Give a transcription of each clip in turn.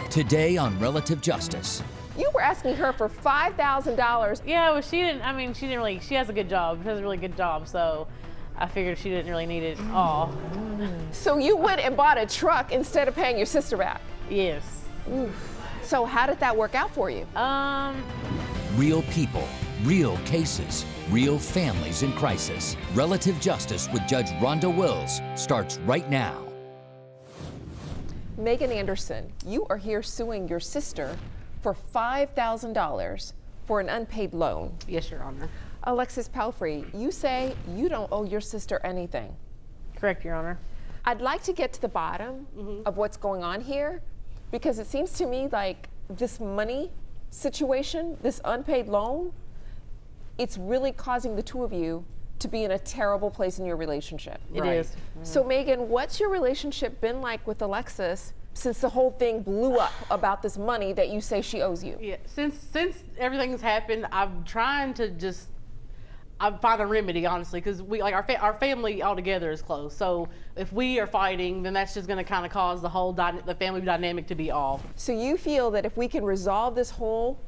Today on Relative Justice. You were asking her for $5,000. Yeah, well, she didn't really, she has a good job. She has a really good job, so I figured she didn't really need it all. So you went and bought a truck instead of paying your sister back? Yes. Oof. So how did that work out for you? Real people, real cases, real families in crisis. Relative Justice with Judge Rhonda Wills starts right now. Megan Anderson, you are here suing your sister for $5,000 for an unpaid loan. Yes, Your Honor. Alexis Pelfrey, you say you don't owe your sister anything. Correct, Your Honor. I'd like to get to the bottom of what's going on here, because it seems to me like this money situation, this unpaid loan, it's really causing the two of you to be in a terrible place in your relationship. It is. So Megan, what's your relationship been like with Alexis since the whole thing blew up about this money that you say she owes you? Yeah, since everything's happened, I'm trying to just find a remedy, honestly, because we like our family altogether is close. So if we are fighting, then that's just going to kind of cause the whole the family dynamic to be off. So you feel that if we can resolve this whole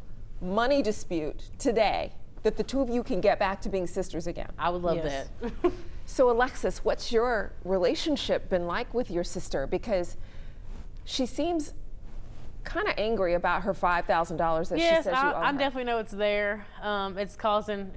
money dispute today, that the two of you can get back to being sisters again? I would love Yes. that. So Alexis, what's your relationship been like with your sister? Because she seems kind of angry about her $5,000 that she says you owe I her. definitely know it's there. It's causing,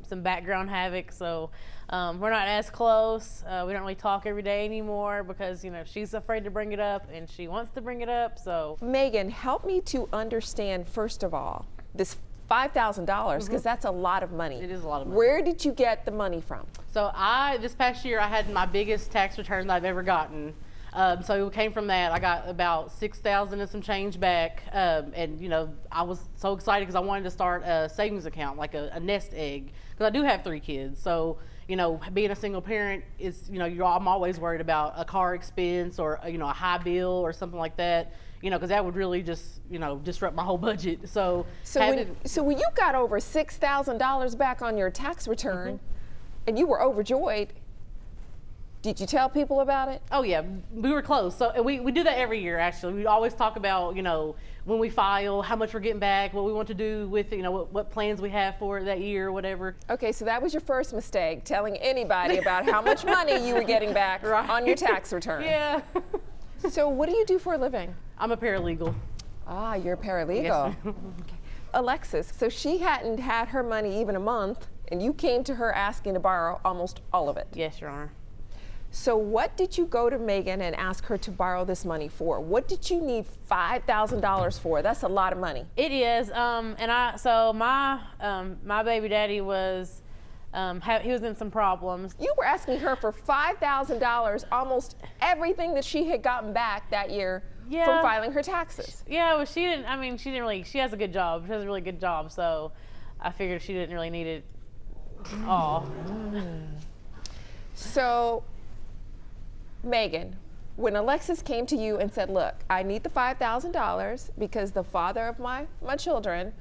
some background havoc. So we're not as close. We don't really talk every day anymore because, she's afraid to bring it up and she wants to bring it up. So Megan, help me to understand, first of all, this $5,000, because that's a lot of money. It is a lot of money. Where did you get the money from? So this past year, I had my biggest tax return that I've ever gotten. So it came from that. I got about $6,000 and some change back. And I was so excited because I wanted to start a savings account, like a nest egg, because I do have 3 kids. So, being a single parent is, I'm always worried about a car expense or, a high bill or something like that, because that would really just, disrupt my whole budget. So when you got over $6,000 back on your tax return and you were overjoyed, did you tell people about it? Oh yeah, we were close. So we do that every year, actually. We always talk about, when we file, how much we're getting back, what we want to do with, what plans we have for that year or whatever. Okay, so that was your first mistake, telling anybody about how much money you were getting back on your tax return. Yeah. So what do you do for a living? I'm a paralegal. Ah, you're a paralegal. Yes. Okay. Alexis, so she hadn't had her money even a month, and you came to her asking to borrow almost all of it. Yes, Your Honor. So what did you go to Megan and ask her to borrow this money for? What did you need $5,000 for? That's a lot of money. It is, my baby daddy was, he was in some problems. You were asking her for $5,000, almost everything that she had gotten back that year from filing her taxes. Yeah, well, she has a good job. She has a really good job, so I figured she didn't really need it all. So, Megan, when Alexis came to you and said, look, I need the $5,000 because the father of my children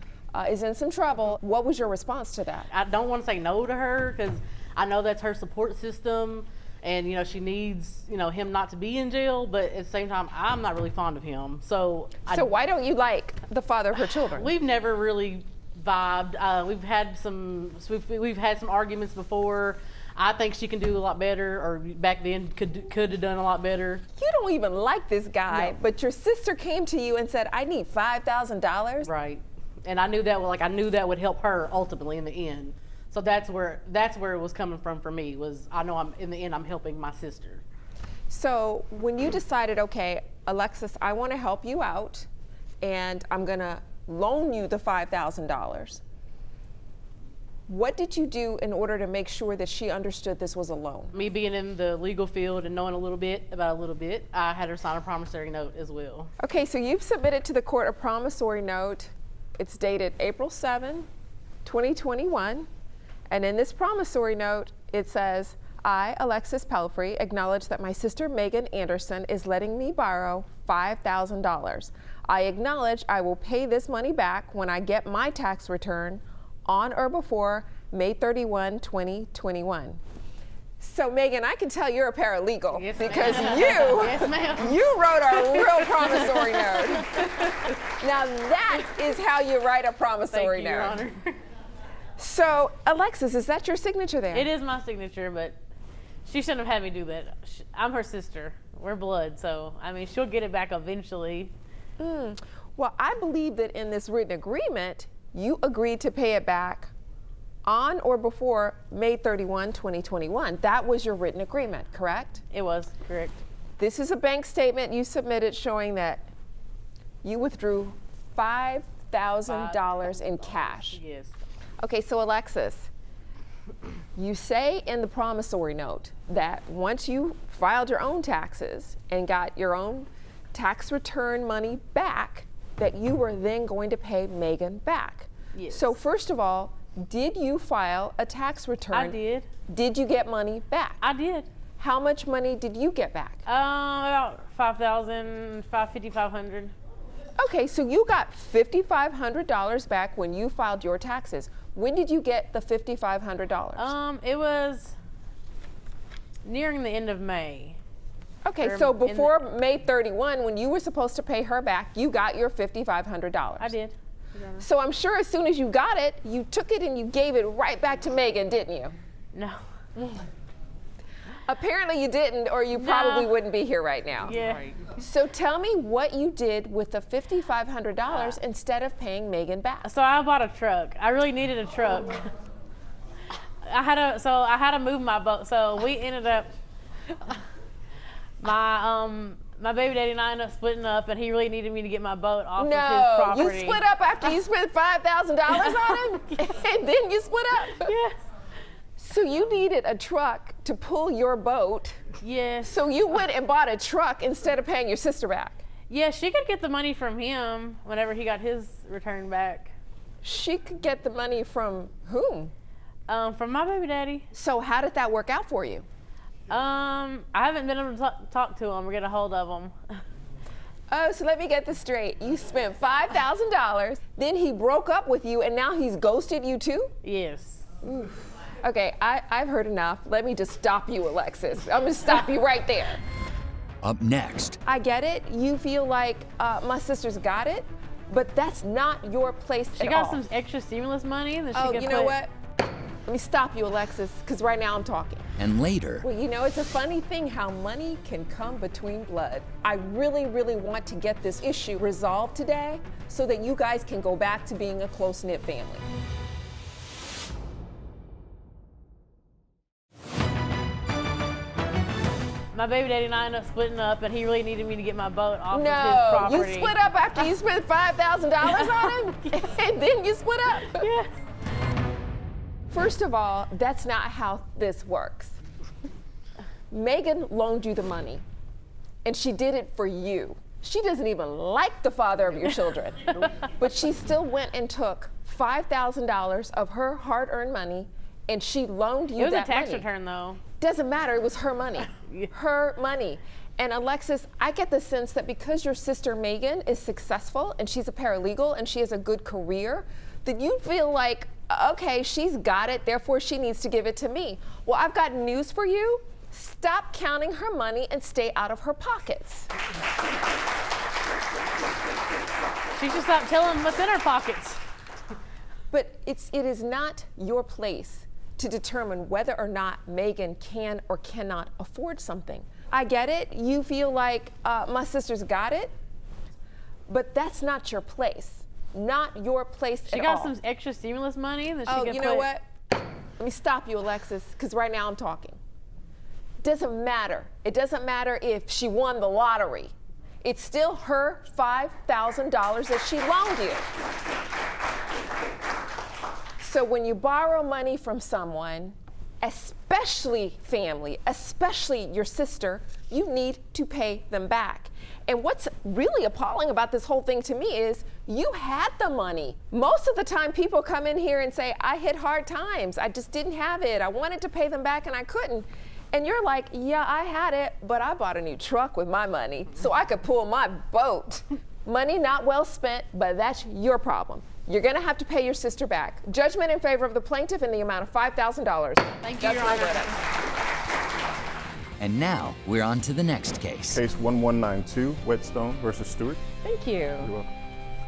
is in some trouble, what was your response to that? I don't want to say no to her because I know that's her support system and, she needs, him not to be in jail, but at the same time, I'm not really fond of him. So why don't you like the father of her children? We've never really vibed. We've had some arguments before. I think she can do a lot better, or back then could have done a lot better. You don't even like this guy, No. but your sister came to you and said, I need $5,000. Right, and I knew that would help her ultimately in the end. So that's where it was coming from for me. Was I know in the end I'm helping my sister. So when you decided, okay, Alexis, I want to help you out, and I'm gonna loan you the $5,000. What did you do in order to make sure that she understood this was a loan? Me being in the legal field and knowing a little bit, I had her sign a promissory note as well. Okay, so you've submitted to the court a promissory note. It's dated April 7, 2021. And in this promissory note, it says, I, Alexis Pelfrey, acknowledge that my sister Megan Anderson is letting me borrow $5,000. I acknowledge I will pay this money back when I get my tax return on or before May 31, 2021. So Megan, I can tell you're a paralegal Yes, because ma'am. you Yes, ma'am. you wrote a real promissory note. Now that is how you write a promissory Thank you, Your note. Honor. So Alexis, is that your signature there? It is my signature, but she shouldn't have had me do that. I'm her sister. We're blood, so I mean, she'll get it back eventually. Well, I believe that in this written agreement, you agreed to pay it back on or before May 31, 2021. That was your written agreement, correct? It was correct. This is a bank statement you submitted showing that you withdrew $5,000 in cash. Yes. Okay, so Alexis, you say in the promissory note that once you filed your own taxes and got your own tax return money back, that you were then going to pay Megan back. Yes. So first of all, did you file a tax return? I did. Did you get money back? I did. How much money did you get back? About $5,000, $500. Okay, so you got $5,500 back when you filed your taxes. When did you get the $5,500? It was nearing the end of May. Okay, or so in the- before May 31, when you were supposed to pay her back, you got your $5,500. I did. So I'm sure as soon as you got it, you took it and you gave it right back to Megan, didn't you? No. Apparently you didn't, or you probably wouldn't be here right now. Yeah. So tell me what you did with the $5,500 instead of paying Megan back. So I bought a truck. I really needed a truck. I had to move my boat. So we ended up my baby daddy and I ended up splitting up, and he really needed me to get my boat off of his No, property. you split up after you spent $5,000 on him, and then you split up. Yeah. So you needed a truck to pull your boat. Yes. So you went and bought a truck instead of paying your sister back. Yeah, she could get the money from him whenever he got his return back. She could get the money from whom? From my baby daddy. So how did that work out for you? I haven't been able to talk to him or get a hold of him. Oh, so let me get this straight. You spent $5,000, then he broke up with you, and now he's ghosted you too? Yes. Okay, I've heard enough. Let me just stop you, Alexis. I'm gonna stop you right there. Up next, I get it. You feel like my sister's got it, but that's not your place She at got all. some extra stimulus money that she Oh, could you know put- what? Let me stop you, Alexis, because right now I'm talking. and later, Well, you know, it's a funny thing how money can come between blood. I really, really want to get this issue resolved today so that you guys can go back to being a close-knit family. My baby daddy and I ended up splitting up, and he really needed me to get my boat off of his No, property. you split up after you spent $5,000 on him, and then you split up. Yeah. First of all, that's not how this works. Megan loaned you the money, and she did it for you. She doesn't even like the father of your children, but she still went and took $5,000 of her hard-earned money, and she loaned you It was a that tax money. return, though. Doesn't matter, it was her money. Her money. And Alexis, I get the sense that because your sister Megan is successful and she's a paralegal and she has a good career, that you feel like, okay, she's got it, therefore she needs to give it to me. Well, I've got news for you. Stop counting her money and stay out of her pockets. She should stop telling what's in her pockets. But it is not your place to determine whether or not Megan can or cannot afford something. I get it. You feel like my sister's got it, but that's not your place. Not your place She at got all. some extra stimulus money that she Oh, could you know put- what? Let me stop you, Alexis, because right now I'm talking. Doesn't matter. It doesn't matter if she won the lottery. It's still her $5,000 that she loaned you. So when you borrow money from someone, especially family, especially your sister, you need to pay them back. And what's really appalling about this whole thing to me is you had the money. Most of the time people come in here and say, I hit hard times. I just didn't have it. I wanted to pay them back and I couldn't. And you're like, yeah, I had it, but I bought a new truck with my money so I could pull my boat. Money not well spent, but that's your problem. You're gonna have to pay your sister back. Judgment in favor of the plaintiff in the amount of $5,000. Thank you, That's Your my Honor. verdict. And now we're on to the next case. Case 1192, Whetstone versus Stewart. Thank you. You're welcome.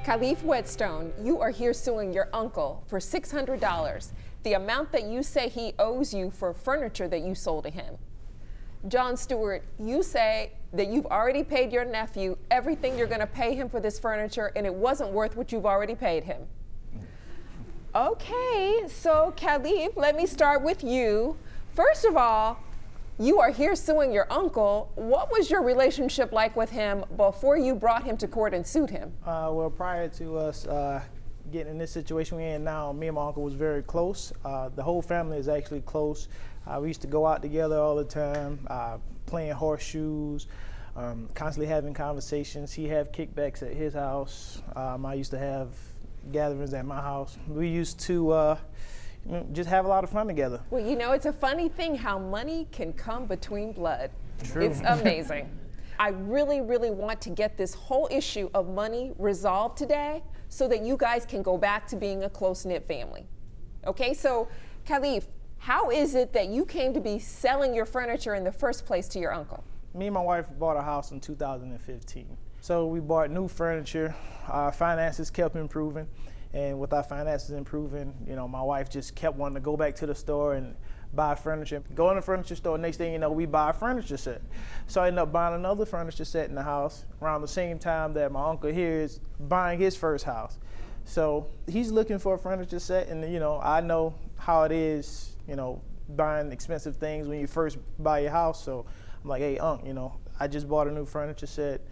Khalif Whetstone, you are here suing your uncle for $600, the amount that you say he owes you for furniture that you sold to him. John Stewart, you say that you've already paid your nephew everything you're going to pay him for this furniture, and it wasn't worth what you've already paid him. Okay, so Khalif, let me start with you. First of all, you are here suing your uncle. What was your relationship like with him before you brought him to court and sued him? Well, prior to us getting in this situation we're in now, me and my uncle was very close. The whole family is actually close. We used to go out together all the time, playing horseshoes, constantly having conversations. He had kickbacks at his house. I used to have gatherings at my house. We used to just have a lot of fun together. Well, you know, it's a funny thing how money can come between blood. True. It's amazing. I really, really want to get this whole issue of money resolved today so that you guys can go back to being a close-knit family. Okay, so Khalif, how is it that you came to be selling your furniture in the first place to your uncle? Me and my wife bought a house in 2015. So we bought new furniture. Our finances kept improving. And with our finances improving, you know, my wife just kept wanting to go back to the store and buy furniture. Go in the furniture store, next thing you know, we buy a furniture set. So I ended up buying another furniture set in the house around the same time that my uncle here is buying his first house. So he's looking for a furniture set, and you know, I know how it is, you know, buying expensive things when you first buy your house. So I'm like, hey, Unc, you know, I just bought a new furniture set.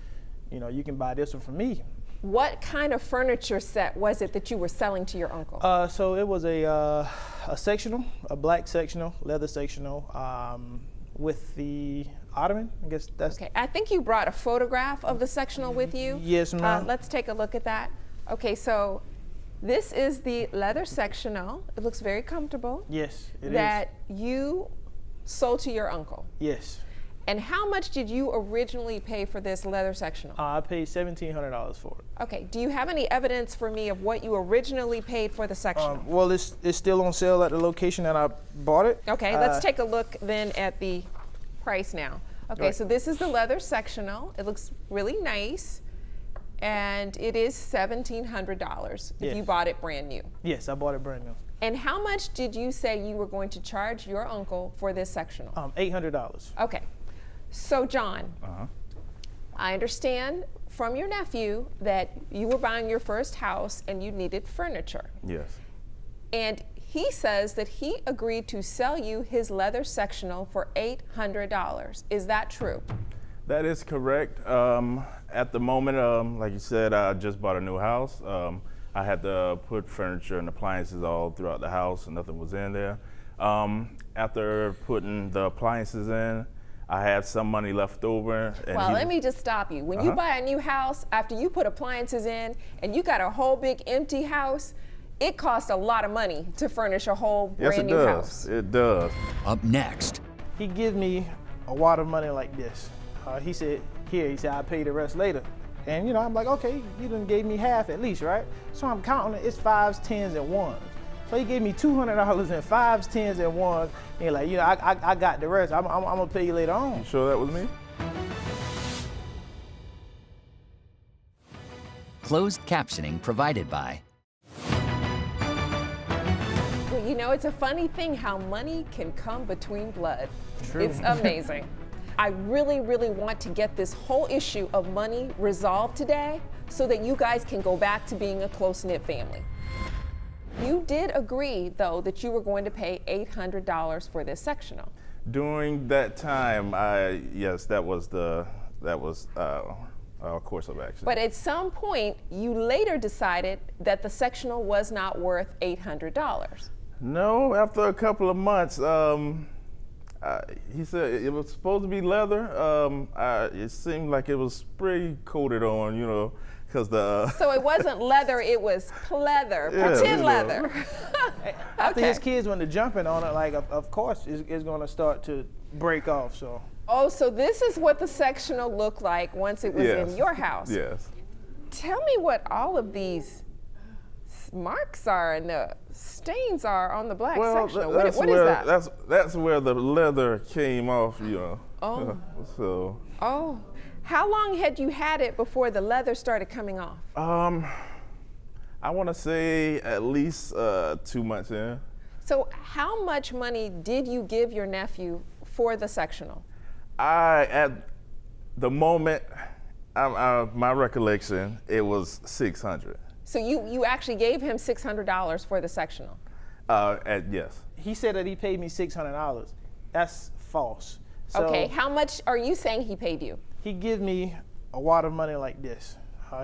You know, you can buy this one from me. What kind of furniture set was it that you were selling to your uncle? So it was a sectional, a black sectional, leather sectional, with the ottoman. I guess that's. Okay, I think you brought a photograph of the sectional with you. Yes, ma'am. Let's take a look at that. Okay, so this is the leather sectional. It looks very comfortable. Yes, it is. That you sold to your uncle. Yes. And how much did you originally pay for this leather sectional? I paid $1,700 for it. Okay, do you have any evidence for me of what you originally paid for the sectional? Well, it's still on sale at the location that I bought it. Okay, let's take a look then at the price now. Okay, Right. so this is the leather sectional. It looks really nice, and it is $1,700 if you Yes. bought it brand new. Yes, I bought it brand new. And how much did you say you were going to charge your uncle for this sectional? $800. Okay, so John, I understand from your nephew that you were buying your first house and you needed furniture. Yes. And he says that he agreed to sell you his leather sectional for $800. Is that true? That is correct. At the moment, like you said, I just bought a new house. I had to put furniture and appliances all throughout the house, and nothing was in there. After putting the appliances in, I had some money left over. And Well, let me just stop you. When you buy a new house, after you put appliances in and you got a whole big empty house, it costs a lot of money to furnish a whole Yes, brand it new does. house. It does. Up next, He gives me a wad of money like this. He said, here, he said, I'll pay the rest later. And you know, I'm like, okay, you done gave me half at least, right? So I'm counting it, it's fives, tens, and ones. So he gave me $200 in fives, tens, and ones. And like, you know, I got the rest. I'm gonna pay you later on. You sure that was me? closed captioning provided by Well, you know, it's a funny thing how money can come between blood. True. It's amazing. I really, really want to get this whole issue of money resolved today so that you guys can go back to being a close-knit family. You did agree, though, that you were going to pay $800 for this sectional. During that time, yes, that was our course of action. But at some point, you later decided that the sectional was not worth $800. No, after a couple of months, he said it was supposed to be leather. It seemed like it was spray coated on, you know, because the. So it wasn't leather, it was pleather, Yeah, pretend you know. leather. After Okay. his kids went to jumping on it, like, of course, it's gonna start to break off. So Oh, so this is what the sectional looked like once it was Yes. in your house. Yes. Tell me what all of these marks are and the stains are on the black sectional. What is where, that? That's where the leather came off, you know. Oh. So. Oh. How long had you had it before the leather started coming off? I want to say at least 2 months in. So how much money did you give your nephew for the sectional? At the moment, my recollection, it was $600. So you actually gave him $600 for the sectional? Yes. He said that he paid me $600. That's false. So Okay, how much are you saying he paid you? he give me a wad of money like this.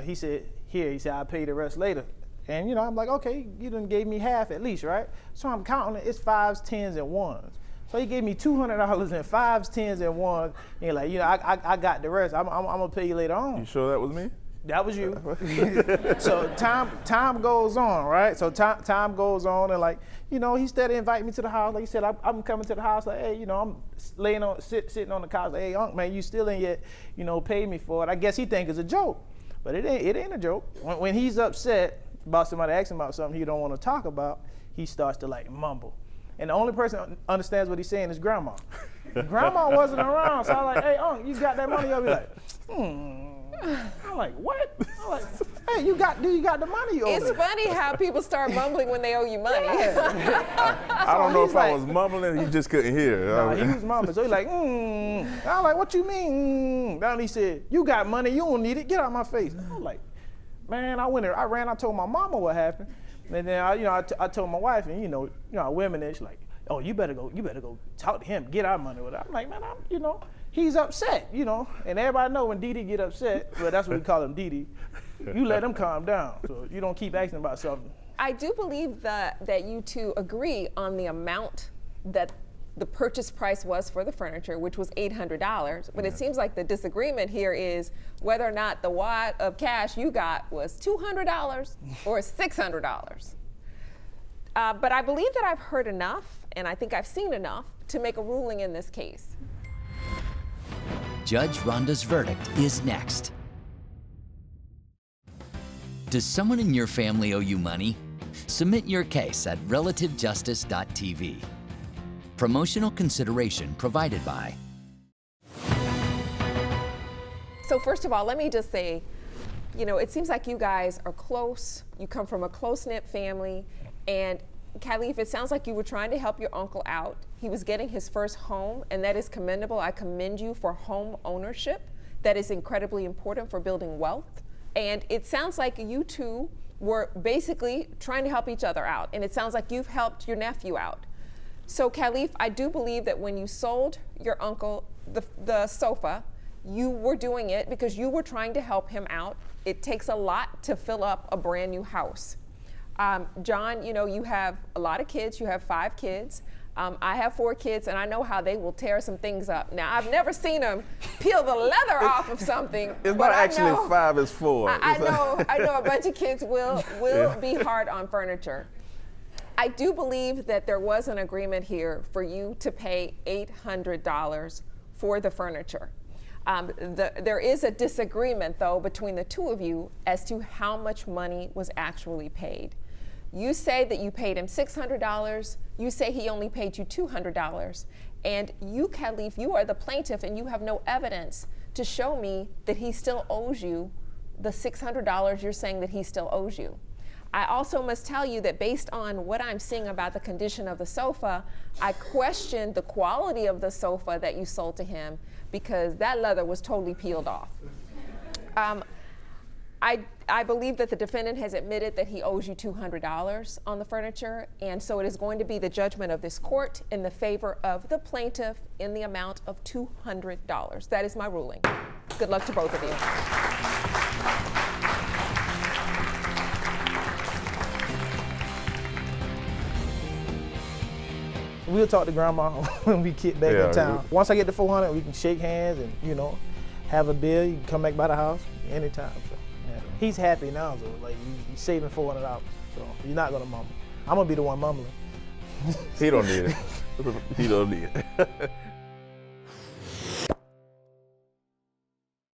He said, here, he said, I'll pay you the rest later. And you know, I'm like, okay, you done gave me half at least, right? So I'm counting it, it's 5s, 10s, and 1s. So he gave me $200 in 5s, 10s, and 1s. And you're like, you know, I got the rest. I'm gonna pay you later on. You sure that was me? That was you. So time goes on, right? So time goes on, and like, you know, he steady inviting me to the house. Like he said, I'm coming to the house. Like, hey, you know, I'm sitting on the couch. Like, hey, Unc, man, you still ain't yet, you know, paid me for it. I guess he think it's a joke, but it ain't a joke. When he's upset about somebody asking about something he don't want to talk about, he starts to like mumble. And the only person that understands what he's saying is Grandma. Grandma wasn't around, so I was like, hey, Unc, you got that money? I'll be like, I'm like, what? I'm like, hey, you got the money you owe It's me. funny how people start mumbling when they owe you money. I don't know if I was mumbling, he just couldn't hear. Nah, he was mumbling, so he's like, I'm like, what you mean? Then he said, you got money, you don't need it, get out of my face. I'm like, man, I told my mama what happened. And then I told my wife, and you know, women, it's like, oh, you better go talk to him, get our money with it. I'm like, man, he's upset, you know, and everybody know when Didi get upset, well, that's what we call him, Didi. You let him calm down, so you don't keep asking about something. I do believe that you two agree on the amount that the purchase price was for the furniture, which was $800. But it seems like the disagreement here is whether or not the wad of cash you got was $200 or $600. But I believe that I've heard enough, and I think I've seen enough to make a ruling in this case. Judge Rhonda's verdict is next. Does someone in your family owe you money? Submit your case at relativejustice.tv. Promotional consideration provided by. So first of all, let me just say, you know, it seems like you guys are close. You come from a close-knit family. And Khalif, it sounds like you were trying to help your uncle out. He was getting his first home, and that is commendable. I commend you for home ownership. That is incredibly important for building wealth. And it sounds like you two were basically trying to help each other out. And it sounds like you've helped your nephew out. So Khalif, I do believe that when you sold your uncle the sofa, you were doing it because you were trying to help him out. It takes a lot to fill up a brand new house. John, you know, you have a lot of kids. You have 5 kids. I have 4 kids, and I know how they will tear some things up. Now, I've never seen them peel the leather off of something. It's but not actually 5, it's 4. I know a bunch of kids will be hard on furniture. I do believe that there was an agreement here for you to pay $800 for the furniture. There is a disagreement, though, between the two of you as to how much money was actually paid. You say that you paid him $600. You say he only paid you $200. And you, Khalif, you are the plaintiff, and you have no evidence to show me that he still owes you the $600 you're saying that he still owes you. I also must tell you that based on what I'm seeing about the condition of the sofa, I question the quality of the sofa that you sold to him because that leather was totally peeled off. I believe that the defendant has admitted that he owes you $200 on the furniture, and so it is going to be the judgment of this court in the favor of the plaintiff in the amount of $200. That is my ruling. Good luck to both of you. We'll talk to Grandma when we get back in town. Once I get the 400, we can shake hands and, you know, have a beer. You can come back by the house anytime. So, yeah. He's happy now, so like he's saving $400. So you're not gonna mumble. I'm gonna be the one mumbling. He don't need it. He don't need it.